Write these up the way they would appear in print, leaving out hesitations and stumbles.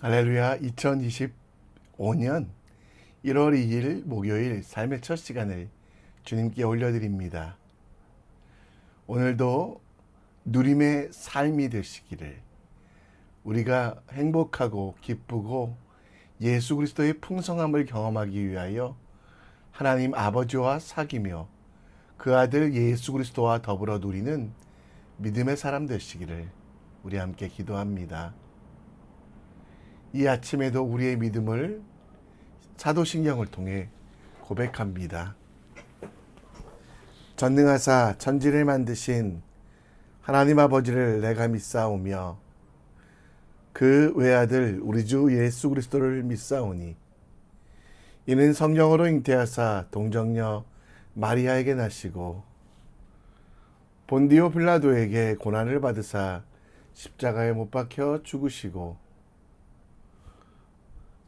할렐루야. 2025년 1월 2일 목요일 삶의 첫 시간을 주님께 올려드립니다. 오늘도 누림의 삶이 되시기를, 우리가 행복하고 기쁘고 예수 그리스도의 풍성함을 경험하기 위하여 하나님 아버지와 사귀며 그 아들 예수 그리스도와 더불어 누리는 믿음의 사람 되시기를 우리 함께 기도합니다. 이 아침에도 우리의 믿음을 사도신경을 통해 고백합니다. 전능하사 천지를 만드신 하나님 아버지를 내가 믿사오며 그 외아들 우리 주 예수 그리스도를 믿사오니 이는 성령으로 잉태하사 동정녀 마리아에게 나시고 본디오 빌라도에게 고난을 받으사 십자가에 못 박혀 죽으시고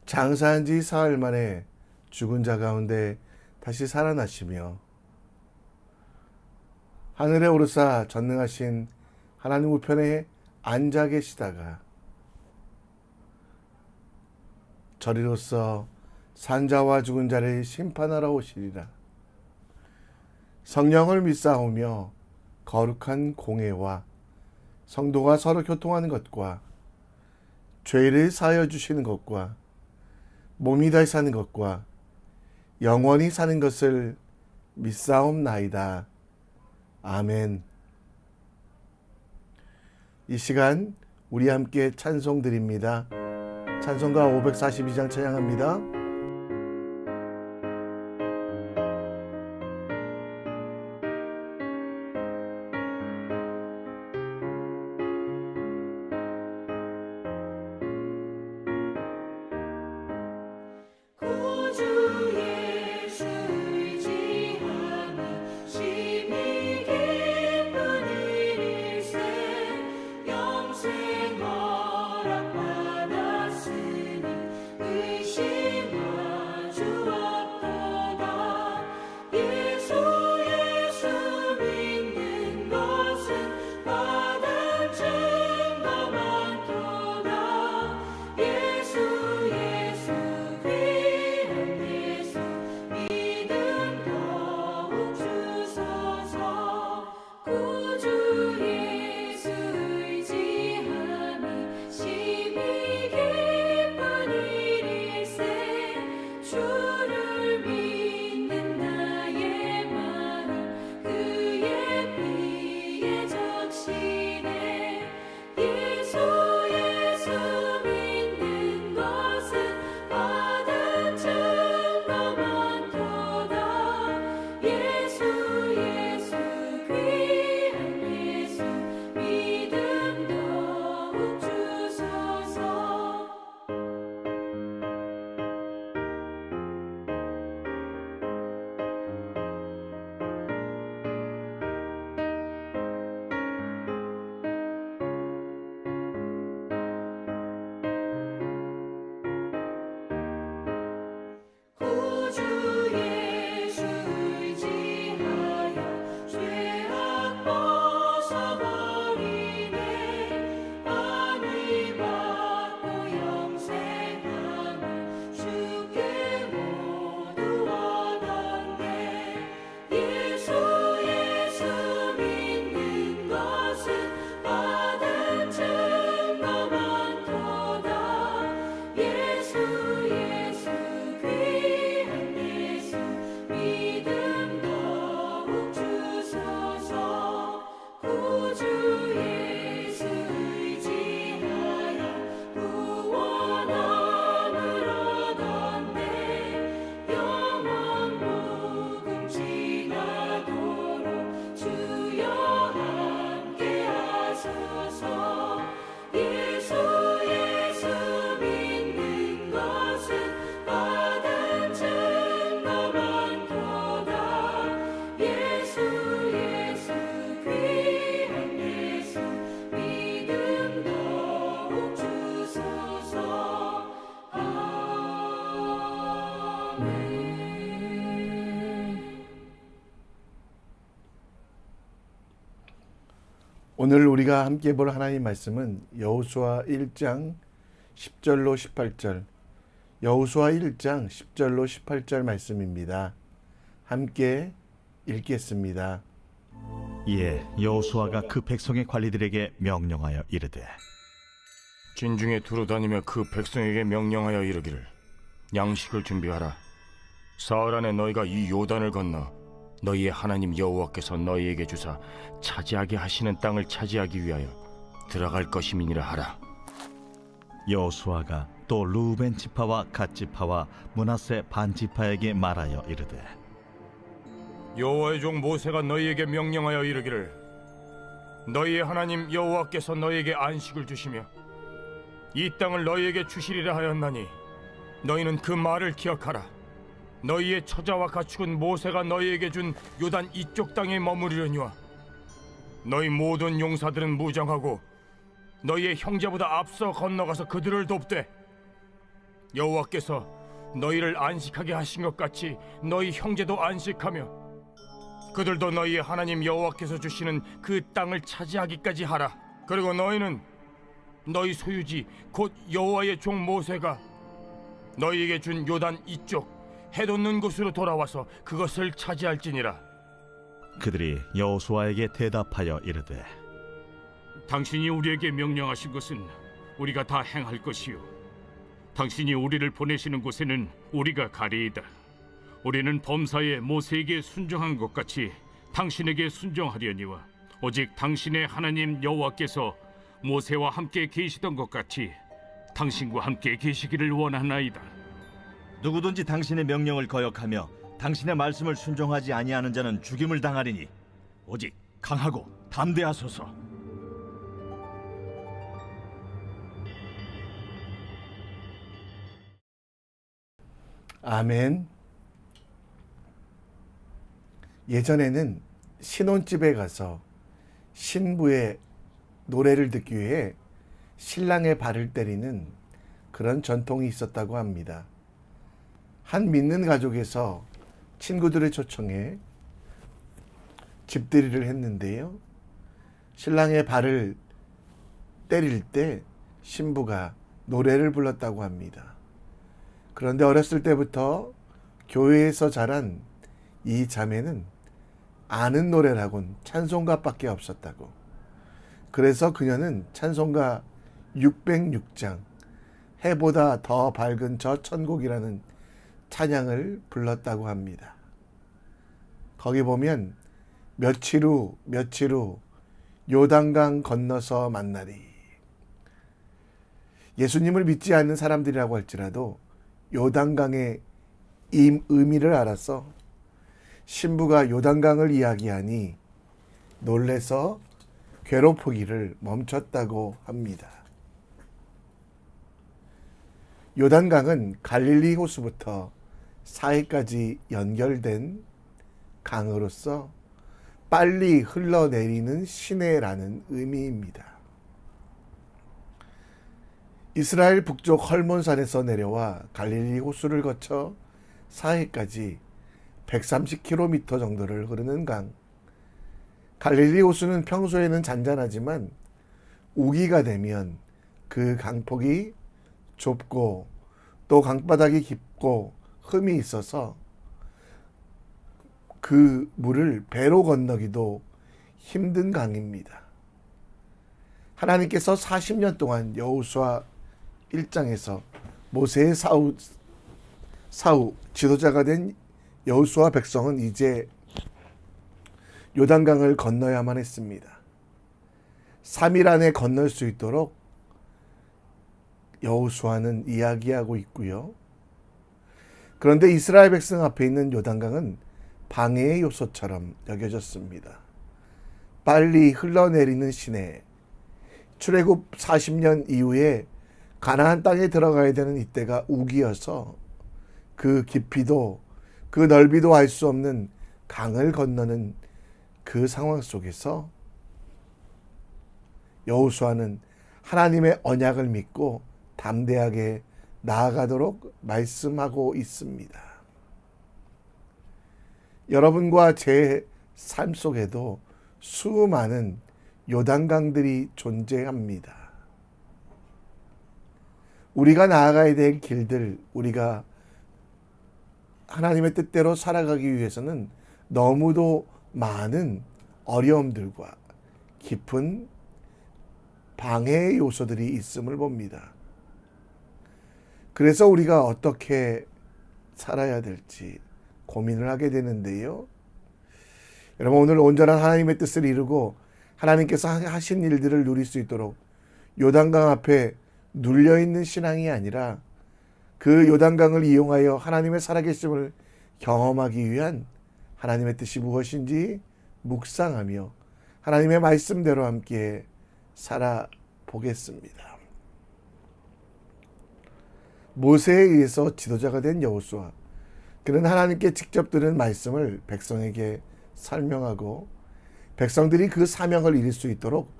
장사한 지 사흘 만에 죽은 자 가운데 다시 살아나시며 하늘에 오르사 전능하신 하나님 우편에 앉아 계시다가 저리로서 산자와 죽은 자를 심판하러 오시리라. 성령을 믿사오며 거룩한 공회와 성도가 서로 교통하는 것과 죄를 사하여 주시는 것과 몸이 다시 사는 것과 영원히 사는 것을 믿사옵나이다. 아멘. 이 시간 우리 함께 찬송 드립니다. 찬송가 542장 찬양합니다. 오늘 우리가 함께 볼 하나님 말씀은 여호수아 1장 10절로 18절, 여호수아 1장 10절로 18절 말씀입니다. 함께 읽겠습니다. 이에 여호수아가 그 백성의 관리들에게 명령하여 이르되 진중에 두루다니며 그 백성에게 명령하여 이르기를 양식을 준비하라. 사흘 안에 너희가 이 요단을 건너 너희의 하나님 여호와께서 너희에게 주사 차지하게 하시는 땅을 차지하기 위하여 들어갈 것임이니라 하라. 여호수아가 또 루벤 지파와 갓 지파와 므낫세 반 지파에게 말하여 이르되 여호와의 종 모세가 너희에게 명령하여 이르기를 너희의 하나님 여호와께서 너희에게 안식을 주시며 이 땅을 너희에게 주시리라 하였나니 너희는 그 말을 기억하라. 너희의 처자와 가축은 모세가 너희에게 준 요단 이쪽 땅에 머무르려니와 너희 모든 용사들은 무장하고 너희의 형제보다 앞서 건너가서 그들을 돕되 여호와께서 너희를 안식하게 하신 것 같이 너희 형제도 안식하며 그들도 너희의 하나님 여호와께서 주시는 그 땅을 차지하기까지 하라. 그리고 너희는 너희 소유지 곧 여호와의 종 모세가 너희에게 준 요단 이쪽 해 돋는 곳으로 돌아와서 그것을 차지할지니라. 그들이 여호수아에게 대답하여 이르되 당신이 우리에게 명령하신 것은 우리가 다 행할 것이요 당신이 우리를 보내시는 곳에는 우리가 가리이다. 우리는 범사에 모세에게 순종한 것 같이 당신에게 순종하려니와 오직 당신의 하나님 여호와께서 모세와 함께 계시던 것 같이 당신과 함께 계시기를 원하나이다. 누구든지 당신의 명령을 거역하며 당신의 말씀을 순종하지 아니하는 자는 죽임을 당하리니 오직 강하고 담대하소서. 아멘. 예전에는 신혼집에 가서 신부의 노래를 듣기 위해 신랑의 발을 때리는 그런 전통이 있었다고 합니다. 한 믿는 가족에서 친구들을 초청해 집들이를 했는데요. 신랑의 발을 때릴 때 신부가 노래를 불렀다고 합니다. 그런데 어렸을 때부터 교회에서 자란 이 자매는 아는 노래라곤 찬송가밖에 없었다고. 그래서 그녀는 찬송가 606장 해보다 더 밝은 저 천국이라는 찬양을 불렀다고 합니다. 거기 보면 며칠 후 요단강 건너서 만나리. 예수님을 믿지 않는 사람들이라고 할지라도 요단강의 의미를 알아서 신부가 요단강을 이야기하니 놀래서 괴롭히기를 멈췄다고 합니다. 요단강은 갈릴리 호수부터 사해까지 연결된 강으로서 빨리 흘러내리는 시내라는 의미입니다. 이스라엘 북쪽 헐몬산에서 내려와 갈릴리 호수를 거쳐 사해까지 130km 정도를 흐르는 강. 갈릴리 호수는 평소에는 잔잔하지만 우기가 되면 그 강폭이 좁고 또 강바닥이 깊고 흠이 있어서 그 물을 배로 건너기도 힘든 강입니다. 하나님께서 40년 동안 여호수아 1장에서 모세의 사후 지도자가 된 여호수아 백성은 이제 요단강을 건너야만 했습니다. 3일 안에 건널 수 있도록 여호수아는 이야기하고 있고요. 그런데 이스라엘 백성 앞에 있는 요단강은 방해의 요소처럼 여겨졌습니다. 빨리 흘러내리는 시내, 출애굽 40년 이후에 가나안 땅에 들어가야 되는 이때가 우기여서 그 깊이도 그 넓이도 알 수 없는 강을 건너는 그 상황 속에서 여호수아는 하나님의 언약을 믿고 담대하게 나아가도록 말씀하고 있습니다. 여러분과 제 삶 속에도 수많은 요단강들이 존재합니다. 우리가 나아가야 될 길들, 우리가 하나님의 뜻대로 살아가기 위해서는 너무도 많은 어려움들과 깊은 방해의 요소들이 있음을 봅니다. 그래서 우리가 어떻게 살아야 될지 고민을 하게 되는데요. 여러분, 오늘 온전한 하나님의 뜻을 이루고 하나님께서 하신 일들을 누릴 수 있도록 요단강 앞에 눌려있는 신앙이 아니라 그 요단강을 이용하여 하나님의 살아계심을 경험하기 위한 하나님의 뜻이 무엇인지 묵상하며 하나님의 말씀대로 함께 살아보겠습니다. 모세에 의해서 지도자가 된 여호수아, 그는 하나님께 직접 들은 말씀을 백성에게 설명하고 백성들이 그 사명을 이룰 수 있도록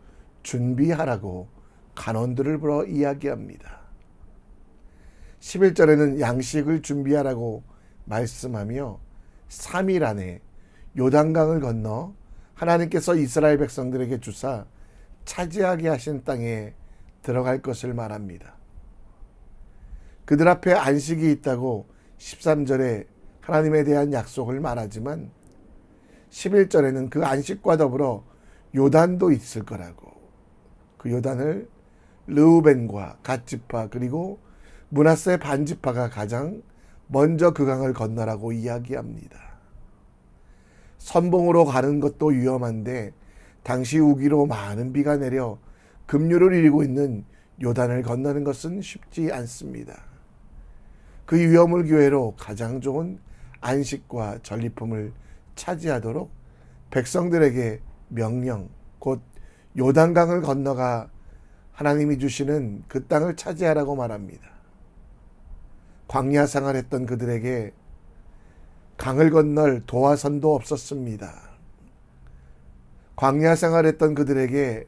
준비하라고 간원들을 불어 이야기합니다. 11절에는 양식을 준비하라고 말씀하며 3일 안에 요단강을 건너 하나님께서 이스라엘 백성들에게 주사 차지하게 하신 땅에 들어갈 것을 말합니다. 그들 앞에 안식이 있다고 13절에 하나님에 대한 약속을 말하지만 11절에는 그 안식과 더불어 요단도 있을 거라고, 그 요단을 르우벤과 갓지파 그리고 므낫세 반지파가 가장 먼저 그 강을 건너라고 이야기합니다. 선봉으로 가는 것도 위험한데 당시 우기로 많은 비가 내려 급류를 일고 있는 요단을 건너는 것은 쉽지 않습니다. 그 위험을 기회로 가장 좋은 안식과 전리품을 차지하도록 백성들에게 명령, 곧 요단강을 건너가 하나님이 주시는 그 땅을 차지하라고 말합니다. 광야 생활했던 그들에게 강을 건널 도화선도 없었습니다. 광야 생활했던 그들에게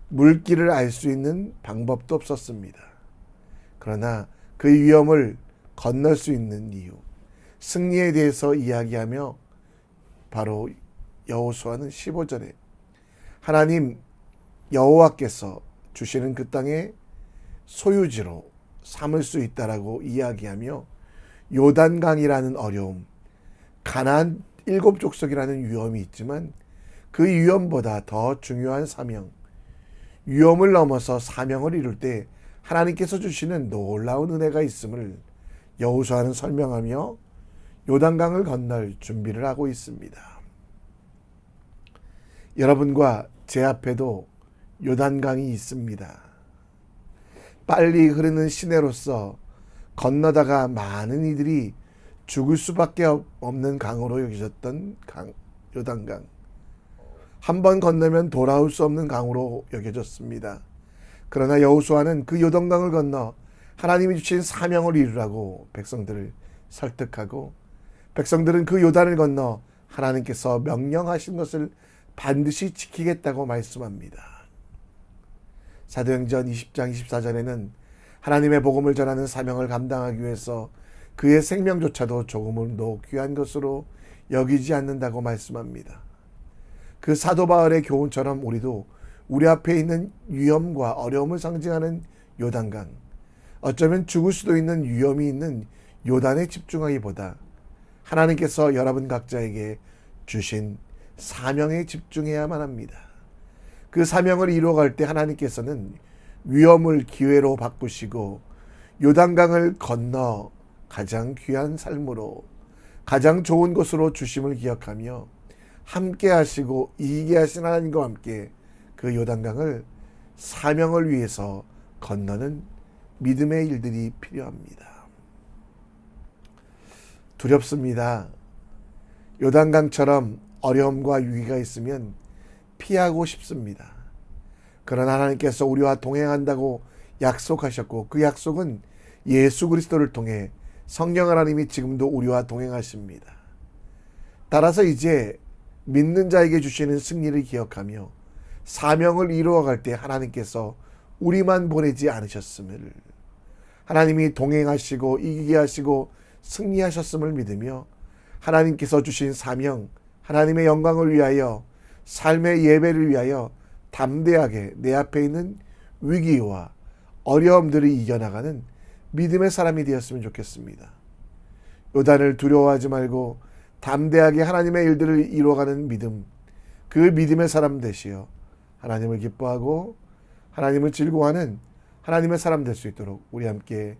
물길을 알 수 있는 방법도 없었습니다. 그러나 그 위험을 건널 수 있는 이유, 승리에 대해서 이야기하며 바로 여호수아는 15절에 하나님 여호와께서 주시는 그 땅의 소유지로 삼을 수 있다라고 이야기하며 요단강이라는 어려움, 가나안 7족속이라는 위험이 있지만 그 위험보다 더 중요한 사명, 위험을 넘어서 사명을 이룰 때 하나님께서 주시는 놀라운 은혜가 있음을 여호수아는 설명하며 요단강을 건널 준비를 하고 있습니다. 여러분과 제 앞에도 요단강이 있습니다. 빨리 흐르는 시내로서 건너다가 많은 이들이 죽을 수밖에 없는 강으로 여겨졌던 요단강. 한 번 건너면 돌아올 수 없는 강으로 여겨졌습니다. 그러나 여호수아는 그 요단강을 건너 하나님이 주신 사명을 이루라고 백성들을 설득하고 백성들은 그 요단을 건너 하나님께서 명령하신 것을 반드시 지키겠다고 말씀합니다. 사도행전 20장 24절에는 하나님의 복음을 전하는 사명을 감당하기 위해서 그의 생명조차도 조금도 귀한 것으로 여기지 않는다고 말씀합니다. 그 사도 바울의 교훈처럼 우리도 우리 앞에 있는 위험과 어려움을 상징하는 요단강, 어쩌면 죽을 수도 있는 위험이 있는 요단에 집중하기보다 하나님께서 여러분 각자에게 주신 사명에 집중해야만 합니다. 그 사명을 이루어갈 때 하나님께서는 위험을 기회로 바꾸시고 요단강을 건너 가장 귀한 삶으로 가장 좋은 것으로 주심을 기억하며 함께 하시고 이기게 하신 하나님과 함께 그 요단강을 사명을 위해서 건너는 믿음의 일들이 필요합니다. 두렵습니다. 요단강처럼 어려움과 위기가 있으면 피하고 싶습니다. 그러나 하나님께서 우리와 동행한다고 약속하셨고 그 약속은 예수 그리스도를 통해 성령 하나님이 지금도 우리와 동행하십니다. 따라서 이제 믿는 자에게 주시는 승리를 기억하며 사명을 이루어갈 때 하나님께서 우리만 보내지 않으셨음을, 하나님이 동행하시고 이기게 하시고 승리하셨음을 믿으며 하나님께서 주신 사명, 하나님의 영광을 위하여 삶의 예배를 위하여 담대하게 내 앞에 있는 위기와 어려움들을 이겨나가는 믿음의 사람이 되었으면 좋겠습니다. 요단을 두려워하지 말고 담대하게 하나님의 일들을 이루어가는 믿음, 그 믿음의 사람 되시어 하나님을 기뻐하고 하나님을 즐거워하는 하나님의 사람 될 수 있도록 우리 함께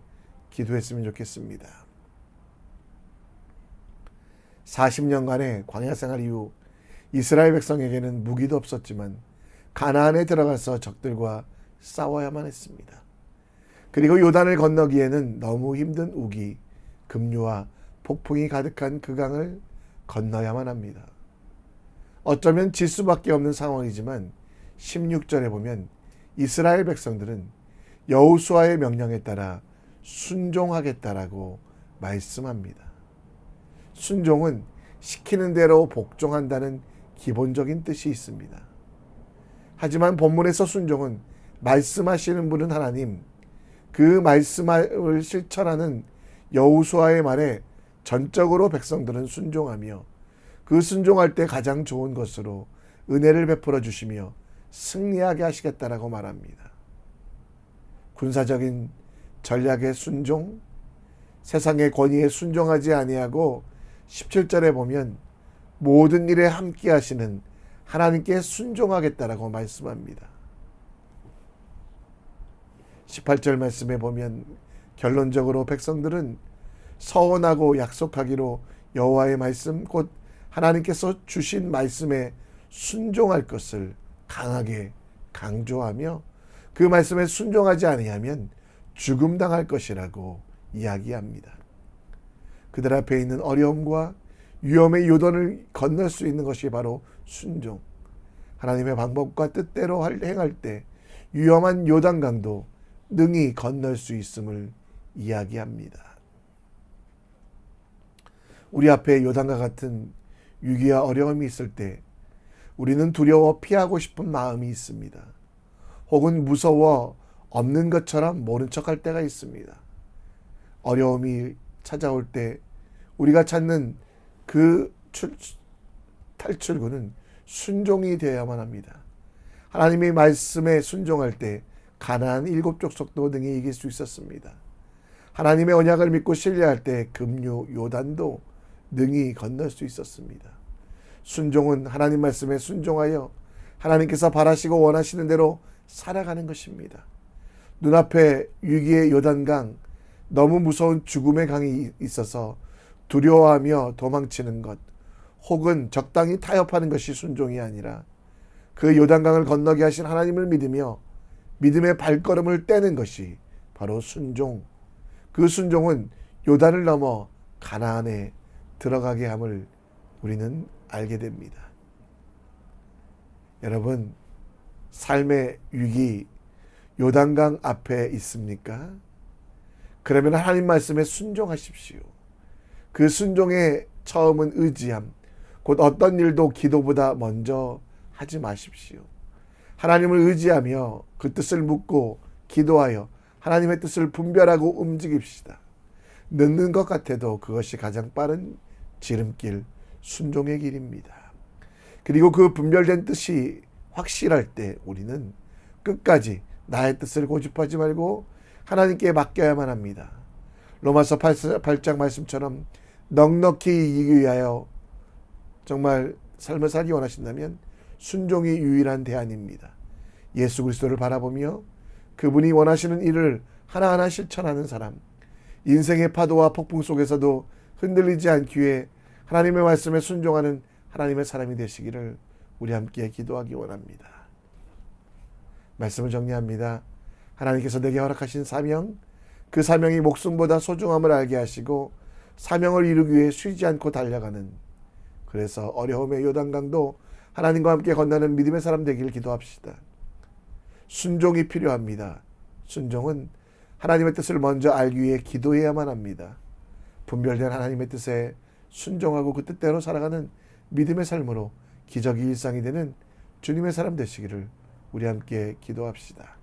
기도했으면 좋겠습니다. 40년간의 광야 생활 이후 이스라엘 백성에게는 무기도 없었지만 가나안에 들어가서 적들과 싸워야만 했습니다. 그리고 요단을 건너기에는 너무 힘든 우기, 급류와 폭풍이 가득한 그 강을 건너야만 합니다. 어쩌면 질 수밖에 없는 상황이지만 16절에 보면 이스라엘 백성들은 여호수아의 명령에 따라 순종하겠다라고 말씀합니다. 순종은 시키는 대로 복종한다는 기본적인 뜻이 있습니다. 하지만 본문에서 순종은 말씀하시는 분은 하나님, 그 말씀을 실천하는 여호수아의 말에 전적으로 백성들은 순종하며 그 순종할 때 가장 좋은 것으로 은혜를 베풀어 주시며 승리하게 하시겠다라고 말합니다. 군사적인 전략의 순종, 세상의 권위에 순종하지 아니하고 17절에 보면 모든 일에 함께 하시는 하나님께 순종하겠다라고 말씀합니다. 18절 말씀에 보면 결론적으로 백성들은 서원하고 약속하기로 여호와의 말씀 곧 하나님께서 주신 말씀에 순종할 것을 강하게 강조하며 그 말씀에 순종하지 아니하면 죽음 당할 것이라고 이야기합니다. 그들 앞에 있는 어려움과 위험의 요단을 건널 수 있는 것이 바로 순종. 하나님의 방법과 뜻대로 행할 때 위험한 요단강도 능히 건널 수 있음을 이야기합니다. 우리 앞에 요단과 같은 위기와 어려움이 있을 때 우리는 두려워 피하고 싶은 마음이 있습니다. 혹은 무서워 없는 것처럼 모른 척할 때가 있습니다. 어려움이 찾아올 때 우리가 찾는 그 탈출구는 순종이 되어야만 합니다. 하나님의 말씀에 순종할 때 가나안 7족속도 능히 이길 수 있었습니다. 하나님의 언약을 믿고 신뢰할 때 급류 요단도 능히 건널 수 있었습니다. 순종은 하나님 말씀에 순종하여 하나님께서 바라시고 원하시는 대로 살아가는 것입니다. 눈앞에 위기의 요단강, 너무 무서운 죽음의 강이 있어서 두려워하며 도망치는 것, 혹은 적당히 타협하는 것이 순종이 아니라 그 요단강을 건너게 하신 하나님을 믿으며 믿음의 발걸음을 떼는 것이 바로 순종. 그 순종은 요단을 넘어 가나안에 들어가게 함을 우리는 알게 됩니다. 여러분, 삶의 위기 요단강 앞에 있습니까? 그러면 하나님 말씀에 순종하십시오. 그 순종의 처음은 의지함, 곧 어떤 일도 기도보다 먼저 하지 마십시오. 하나님을 의지하며 그 뜻을 묻고 기도하여 하나님의 뜻을 분별하고 움직입시다. 늦는 것 같아도 그것이 가장 빠른 지름길, 순종의 길입니다. 그리고 그 분별된 뜻이 확실할 때 우리는 끝까지 나의 뜻을 고집하지 말고 하나님께 맡겨야만 합니다. 로마서 8장 말씀처럼 넉넉히 이기기 위하여 정말 삶을 살기 원하신다면 순종이 유일한 대안입니다. 예수 그리스도를 바라보며 그분이 원하시는 일을 하나하나 실천하는 사람, 인생의 파도와 폭풍 속에서도 흔들리지 않기 위해 하나님의 말씀에 순종하는 하나님의 사람이 되시기를 우리 함께 기도하기 원합니다. 말씀을 정리합니다. 하나님께서 내게 허락하신 사명, 그 사명이 목숨보다 소중함을 알게 하시고 사명을 이루기 위해 쉬지 않고 달려가는, 그래서 어려움의 요단강도 하나님과 함께 건너는 믿음의 사람 되기를 기도합시다. 순종이 필요합니다. 순종은 하나님의 뜻을 먼저 알기 위해 기도해야만 합니다. 분별된 하나님의 뜻에 순종하고 그 뜻대로 살아가는 믿음의 삶으로 기적이 일상이 되는 주님의 사람 되시기를 우리 함께 기도합시다.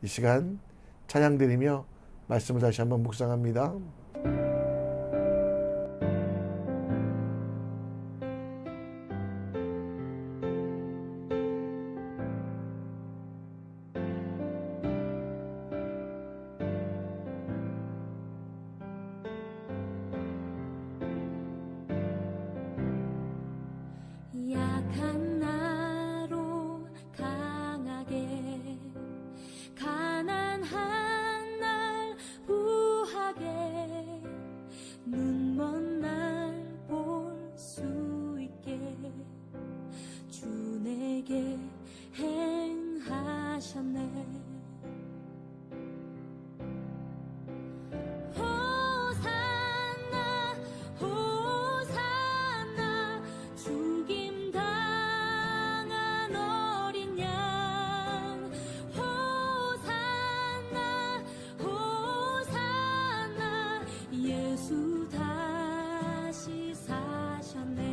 이 시간 찬양 드리며 말씀을 다시 한번 묵상합니다. 약한 나로 강하게 가난한 날 부하게 눈먼 날 볼 수 있게 주 내게 행하셨네. 호산나 호산나 죽임 당한 어린 양. 호산나 호산나 예수 다시 사셨네.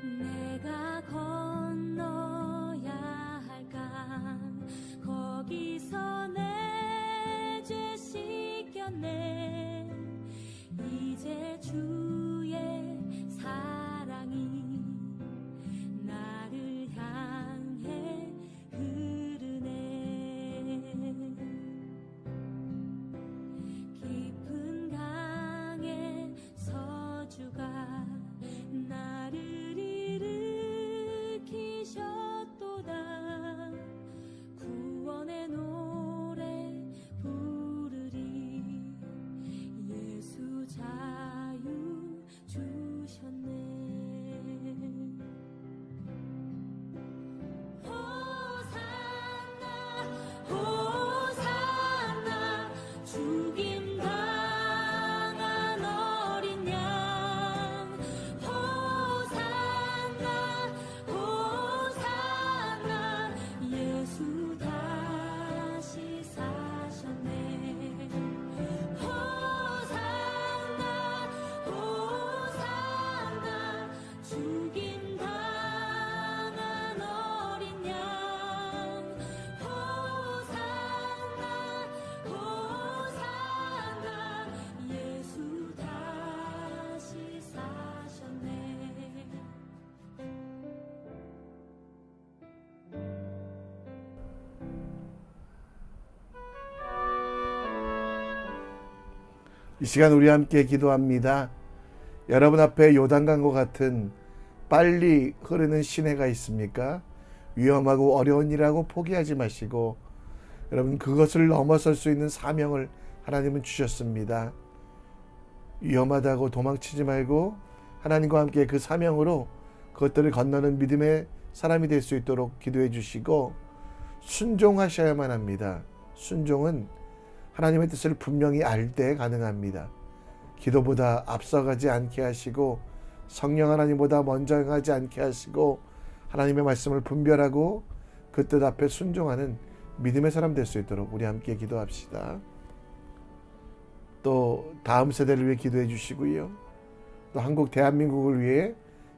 내가 건너야 할 강 거기서 내 죄 씻겼네. 이제 주의 사랑이 나를 향해 흐르네. 깊은 강에 서주가 나를 일으키셨도다. 구원의 노래 부르리. 예수 자유 주셨네. 호산나 호산나 죽임 당한 어린 양. 호산나 호산나 예수 다시 사셨네. 호산나 호산나 죽임 당한 어린 양. 호산나 호산나 예수 다시 사셨네. 이 시간 우리 함께 기도합니다. 여러분 앞에 요단강과 같은 빨리 흐르는 시내가 있습니까? 위험하고 어려운 일하고 포기하지 마시고 여러분 그것을 넘어설 수 있는 사명을 하나님은 주셨습니다. 위험하다고 도망치지 말고 하나님과 함께 그 사명으로 그것들을 건너는 믿음의 사람이 될 수 있도록 기도해 주시고 순종하셔야만 합니다. 순종은 하나님의 뜻을 분명히 알 때 가능합니다. 기도보다 앞서가지 않게 하시고 성령 하나님보다 먼저 가지 않게 하시고 하나님의 말씀을 분별하고 그 뜻 앞에 순종하는 믿음의 사람 될 수 있도록 우리 함께 기도합시다. 또 다음 세대를 위해 기도해 주시고요. 또 한국 대한민국을 위해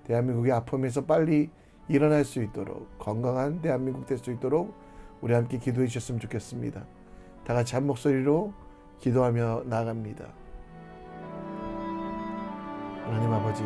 대한민국의 아픔에서 빨리 일어날 수 있도록 건강한 대한민국 될 수 있도록 우리 함께 기도해 주셨으면 좋겠습니다. 다 같이 한 목소리로 기도하며 나아갑니다. 하나님 아버지